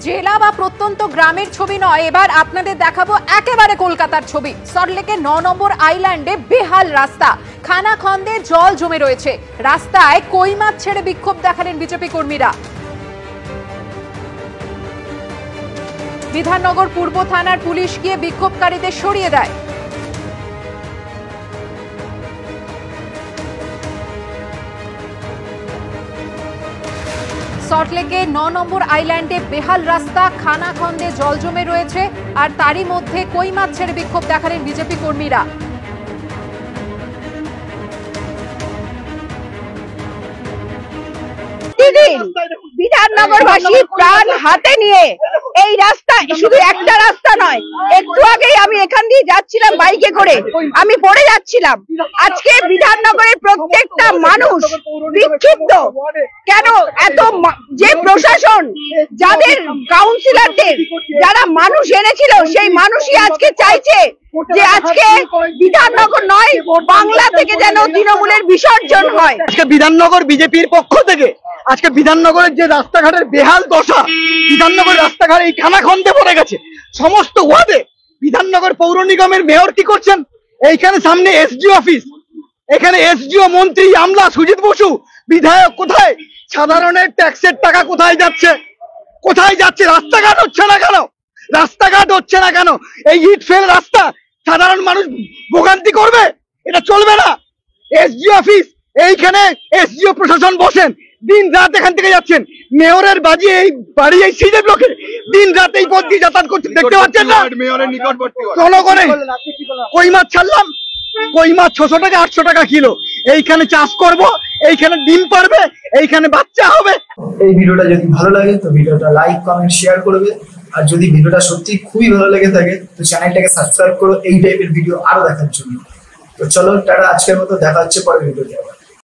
জেলা বা প্রত্যন্ত গ্রামের ছবি নয়, এবার আপনাদের দেখাবো একেবারে কলকাতার ছবি। সল্টলেকে 9 নম্বর আইল্যান্ডে বেহাল রাস্তা, খানাখন্দে জল জমে রয়েছে। রাস্তায় কই মাছ ছেড়ে বিক্ষোভ দেখালেন বিজেপি কর্মীরা। বিধাননগর পূর্ব থানার পুলিশ গিয়ে বিক্ষোভকারীদের সরিয়ে দেয়। সল্টলেকে 9 নম্বর আইল্যান্ডে বেহাল রাস্তা, খানাখন্দে জল জমে রয়েছে, আর তারই মধ্যে কই মাছ ছেড়ে বিক্ষোভ দেখালেন বিজেপি কর্মীরা। বিধাননগরবাসী প্রাণ হাতে নিয়ে এই রাস্তা, শুধু একটা রাস্তা নয়, একটু আগেই আমি এখান দিয়ে যাচ্ছিলাম বাইকে করে, আমি পড়ে যাচ্ছিলাম। আজকে বিধাননগরের প্রত্যেকটা মানুষ বিক্ষিপ্ত। কেন এত যে প্রশাসন, যাদের কাউন্সিলরদের যারা মানুষ এনেছিল, সেই মানুষই আজকে চাইছে যে আজকে বিধাননগর নয়, বাংলা থেকে যেন তৃণমূলের বিসর্জন হয়। আজকে বিধাননগর বিজেপির পক্ষ থেকে আজকে বিধাননগরের যে রাস্তাঘাটের বেহাল দশা, বিধাননগর রাস্তাঘাট এই খানাখন্দে পড়ে গেছে সমস্ত ওয়ার্ডে। বিধাননগর পৌর নিগমের মেয়র কি করছেন? এইখানে সামনে এসডিও অফিস, এখানে এসডিও মন্ত্রী আমলা সুজিত বসু, বিধায়ক কোথায়? সাধারণের ট্যাক্সের টাকা কোথায় যাচ্ছে? কোথায় যাচ্ছে? রাস্তাঘাট হচ্ছে না কেন? রাস্তাঘাট হচ্ছে না কেন? এই ইট ফেল রাস্তা সাধারণ মানুষ ভোগান্তি করবে, এটা চলবে না। এসডিও অফিস, এইখানে এসডিও প্রশাসন বসেন, দিন রাত এখান থেকে যাচ্ছেন। মেয়রের বাড়ি এই সিজে ব্লকে দিন রাত এই পথ দিয়ে যাতায়াত করতে দেখতে পাচ্ছেন না? জনগণে কই মাছ ছাড়লাম, কই মাছ 600 টাকা 800 টাকা কিলো। এইখানে চাষ করব, এইখানে ডিম পারবে, এইখানে বাচ্চা হবে। এই ভিডিওটা যদি ভালো লাগে তো ভিডিওটা লাইক কমেন্ট শেয়ার করবে, আর যদি ভিডিওটা সত্যি খুবই ভালো লেগে থাকে তো চ্যানেলটাকে সাবস্ক্রাইব করো এই টাইপের ভিডিও আরো দেখার জন্য। তো চলো টাটা, আজকের মতো দেখা হচ্ছে পরের ভিডিওতে।